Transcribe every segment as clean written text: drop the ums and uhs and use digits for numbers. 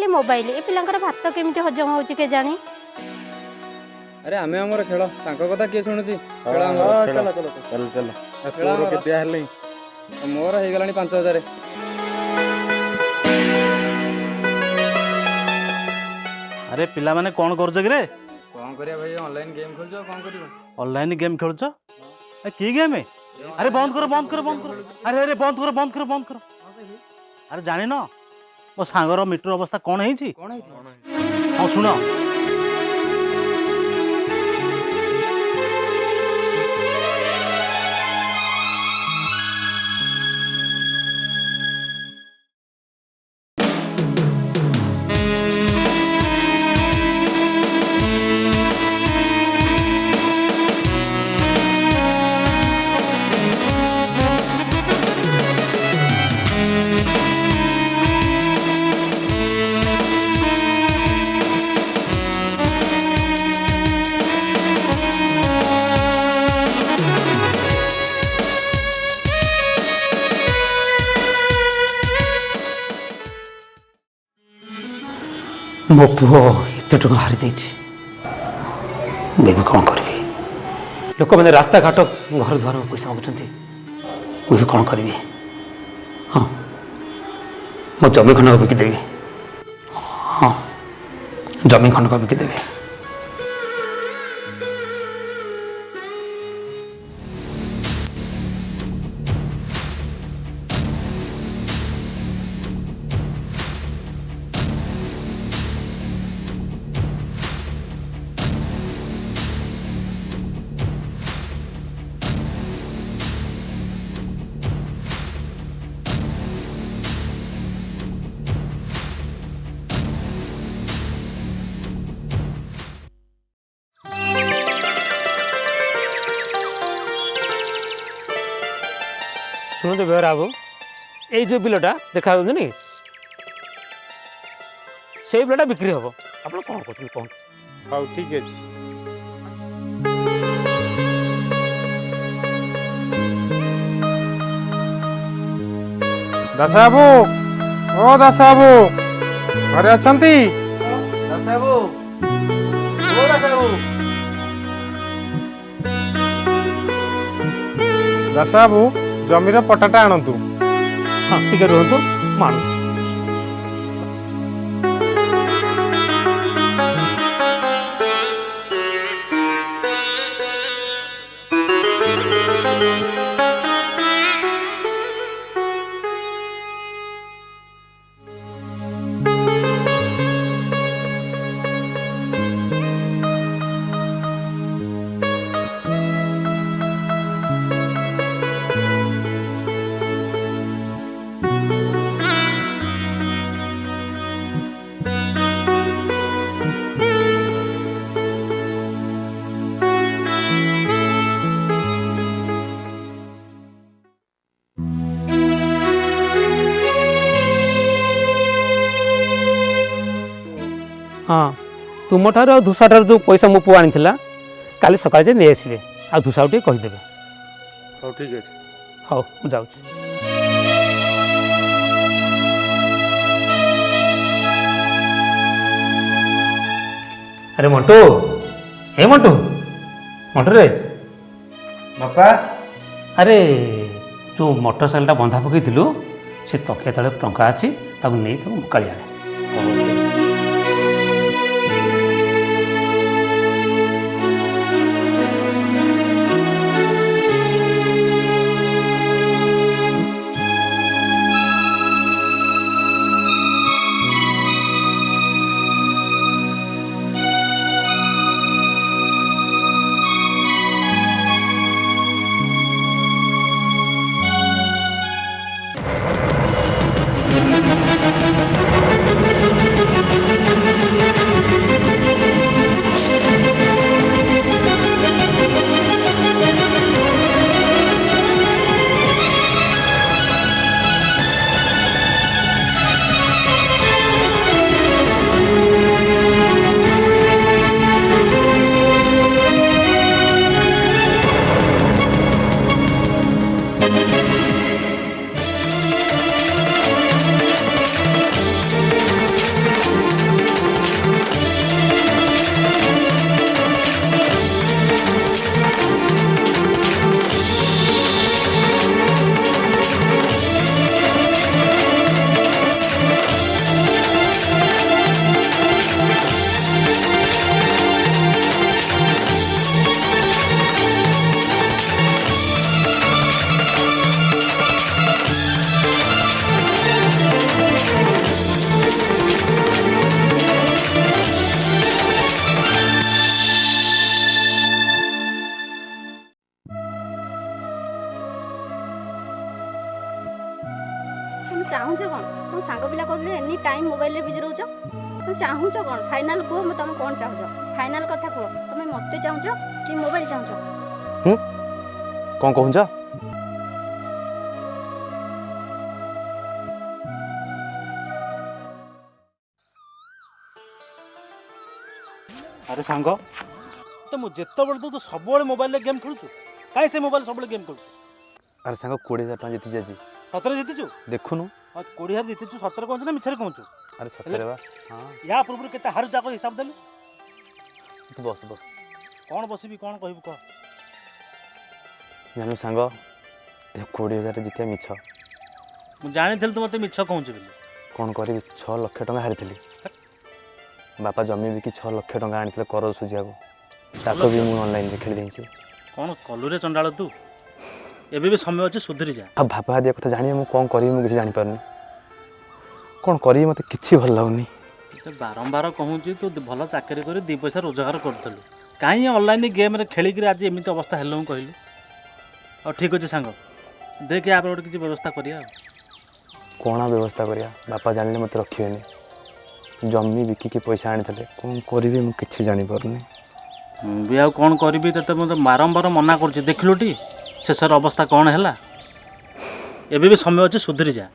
Mobile ए पिलांकर भात केमिति हजम होउची के जानी। अरे आमे हमर खेल तांको कथा के सुनुची खेल चल चल चल चल तोर केते हले मोर हे गलानी 5000। अरे पिला माने कोन करछ कि रे? कोन करिया भाई ऑनलाइन गेम खेलछो कोन करियो? Online game खेलछ? ए की गेम है? अरे बंद करो बंद करो बंद करो। अरे अरे बंद करो बंद करो बंद करो। अरे जानि न मो सांगर मीटर अवस्था कोन हेछि? कोन हेछि? हां सुनो मो पुओ एत टका हारी देछि बेबी कौन करी लोक मैंने रास्ता घाट घर द्वार पैसा मागुंट मुझे कौन करी। हाँ मो जमी खंड को बिकिदेवी। हाँ जमी खंड को बिकिदेवी। शुणु बेहरा बाबू ये जो बिलटा देखा नहीं से बिलटा बिक्री हम आप कौन कहते कौन? हाँ ठीक है। दास बाबू ओ दास बाबू घरे अछंती? दास बाबू ओ दास बाबू दास बाबू जमीर पटाटा आणतु। हाँ ठीक है रुहतु मान हाँ तुम ठार धूसाठार जो पैसा मो पु आनी काली सकाଳେ जे नहीं आसिले आ धूसा टे कहीदेवे। हाँ ठीक है। हाँ मुझे जाऊँ। अरे मंटू हे मंटू मंटू रे बापा अरे जो मोटरसाइकेल बंधा पकई से तकिया तले टंका अच्छी नहीं मुकाली आने। ଚାହୁଁଛ କ'ଣ? ତମ ସାଙ୍ଗ ପିଲା କହୁଥିଲେ ଏନି ଟାଇମ୍ ମୋବାଇଲରେ ବିଜି ରହୁଛ। ତମେ ଚାହୁଁଛ କ'ଣ? ଫାଇନାଲ କୁହ, ମୁଁ ତମେ କ'ଣ ଚାହୁଁଛ? ଫାଇନାଲ କଥା କୁହ। ତମେ ମୋତେ ଚାହୁଁଛ କି ମୋବାଇଲ ଚାହୁଁଛ? କ'ଣ କହୁଛ? ଆରେ ସାଙ୍ଗ, ତ ମୁଁ ଯେତେବେଳେ ତୁ ସବୁବେଳେ ମୋବାଇଲରେ ଗେମ୍ ଖେଳୁଛୁ, କାହିଁ ସେ ମୋବାଇଲ ସବୁବେଳେ ଗେମ୍ ଖେଳୁଛୁ? ଆରେ ସାଙ୍ଗ 20,000 ଟଙ୍କା ଜିତିଛି ଆଜି। ସତରେ ଜିତିଛୁ? ଦେଖୁନୁ। 20,000 ଜିତିଛୁ, ସତରେ କହୁଛୁ ନା ମିଛରେ କହୁଛୁ? ଆରେ ସତରେ ବା। ହଁ ୟା ପୂର୍ବରୁ କେତେ ହାରୁ ଯାକ ହିସାବ ଦେଲୁ? ତୁ ବସ ବସ। କ'ଣ ବସିବି, କ'ଣ କହିବୁ କହ? ଜାଣୁ ସାଙ୍ଗ, ଏ 20,000 ଜିତିବା ମିଛ। ମୁଁ ଜାଣିଥିଲି ତୁ ମୋତେ ମିଛ କହୁଛୁ ବୋଲି। କ'ଣ କରିବି, 6 ଲକ୍ଷ ଟଙ୍କା ହାରିଥିଲି। ବାପା ଜମି ବିକି 6 ଲକ୍ଷ ଟଙ୍କା ଆଣିଥିଲେ କରଜ ସୁଝିବାକୁ। ତାକୁ ବି ମୁଁ ଅନଲାଇନରେ ଖେଳି ଦେଇଛି। କ'ଣ କଲୁରେ ଚଣ୍ଡାଳ ତୁ? ଏବେ ବି ସମୟ ଅଛି, ସୁଧୁରି ଯା। ଆଉ ବାପା ଦିଆ କଥା ଜାଣିବେ, ମୁଁ କ'ଣ କରିବି ମୁଁ କିଛି ଜାଣିପାରୁନି। କ'ଣ କରିବି ମୋତେ କିଛି ଭଲ ଲାଗୁନି। ସେ ବାରମ୍ବାର କହୁଛି ତୁ ଭଲ ଚାକିରି କରି 2 ପଇସା ରୋଜଗାର କରୁଥିଲୁ, କାହିଁ ଅନଲାଇନ୍ ଗେମ୍ରେ ଖେଳିକିରି ଆଜି ଏମିତି ଅବସ୍ଥା ହେଲୁ କହିଲୁ? ଆଉ ଠିକ୍ ଅଛି ସାଙ୍ଗ, ଦେଖେ ୟା ପରେ ଗୋଟେ କିଛି ବ୍ୟବସ୍ଥା କରିବା ଆଉ। କ'ଣ ବ୍ୟବସ୍ଥା କରିବା? ବାପା ଜାଣିଲେ ମୋତେ ରଖିବେନି। ଜମି ବିକିକି ପଇସା ଆଣିଥିଲେ, କ'ଣ କରିବି ମୁଁ କିଛି ଜାଣିପାରୁନି। ମୁଁ ବି ଆଉ କ'ଣ କରିବି, ତତେ ମୋତେ ବାରମ୍ବାର ମନା କରୁଛି, ଦେଖିଲୁଟି ଶେଷର ଅବସ୍ଥା କ'ଣ ହେଲା। ଏବେ ବି ସମୟ ଅଛି, ସୁଧୁରି ଯା।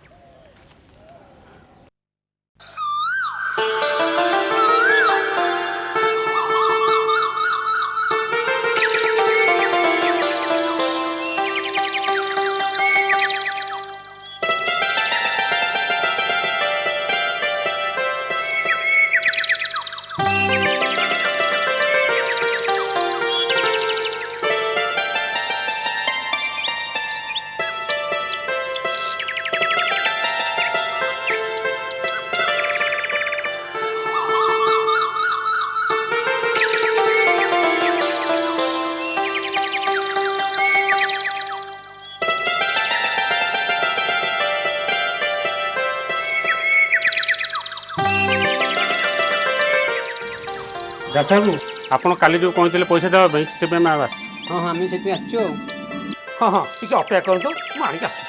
ଯାତ୍ରାକୁ ଆପଣ କାଲି ଯେଉଁ କହିଥିଲେ ପଇସା ଦେବା ପାଇଁ, ସେଥିପାଇଁ ଆମେ ଆସ। ହଁ ହଁ ଆମେ ସେଥିପାଇଁ ଆସିଛୁ ଆଉ। ହଁ ହଁ ଟିକେ ଅପେକ୍ଷା କରନ୍ତୁ, ମୁଁ ଆଣିକି ଆସୁଛି।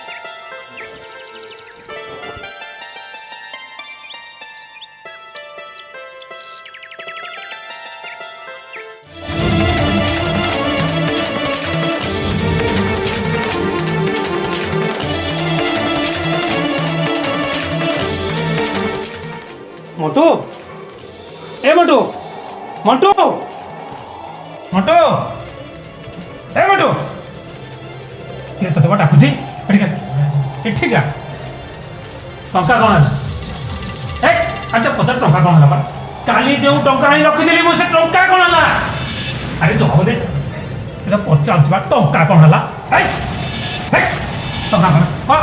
ମଣ୍ଟୁ, ଏ ମଣ୍ଟୁ, ମଣ୍ଟୁ, ମଣ୍ଟୁ, ଏ ମଣ୍ଟୁ, କିଏ ତୋତେ ବା ଡାକୁଛି? ଏଠିକା ଟଙ୍କା କ'ଣ ହେଲା? ଆଚ୍ଛା 50 ଟଙ୍କା କ'ଣ ହେଲା? କାଲି ଯେଉଁ ଟଙ୍କା ଆଣି ରଖିଥିଲି ମୁଁ, ସେ ଟଙ୍କା କ'ଣ ହେଲା? ଆରେ ତୁ ହବ ଦେ, এটা ପଚାରୁଛି ବା ଟଙ୍କା କ'ଣ ହେଲା? ଟଙ୍କା କ'ଣ? ହଁ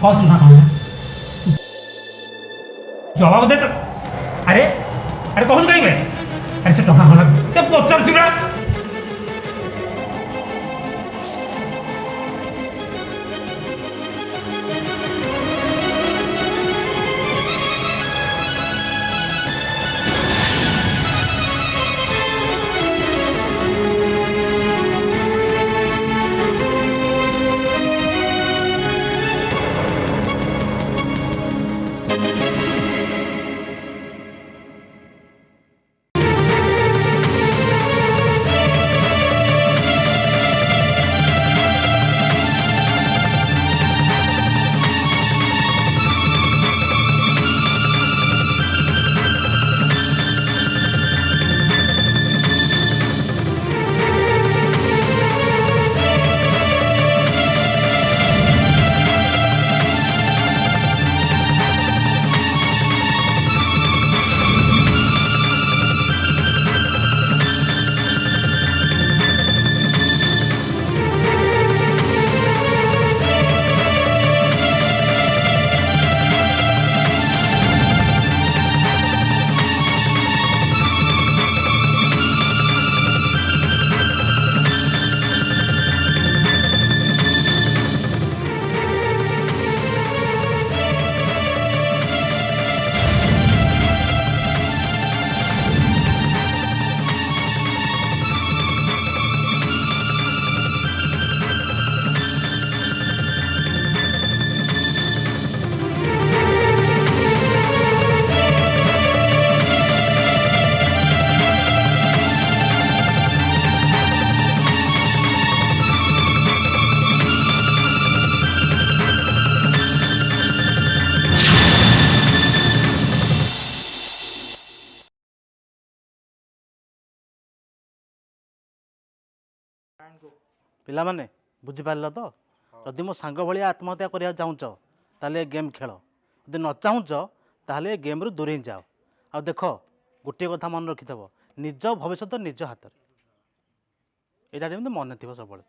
ଟଙ୍କା କ'ଣ ହେଲା? ଜବାବ ଦେ। ଆରେ ଆରେ କହୁନୁ କାହିଁକି? ଆରେ ସେ ଟଙ୍କା କ'ଣ ପଚାରୁଛି ବା? ପିଲାମାନେ ବୁଝିପାରିଲ ତ ଯଦି ମୋ ସାଙ୍ଗ ଭଳିଆ ଆତ୍ମହତ୍ୟା କରିବାକୁ ଚାହୁଁଛ ତାହେଲେ ଏ ଗେମ୍ ଖେଳ ଯଦି ନ ଚାହୁଁଛ ତାହେଲେ ଏ ଗେମ୍ରୁ ଦୂରେଇ ଯାଅ ଆଉ ଦେଖ ଗୋଟିଏ କଥା ମନେ ରଖିଥିବ ନିଜ ଭବିଷ୍ୟତ ନିଜ ହାତରେ ଏଇଟା ଯେମିତି ମନେ ଥିବ ସବୁବେଳେ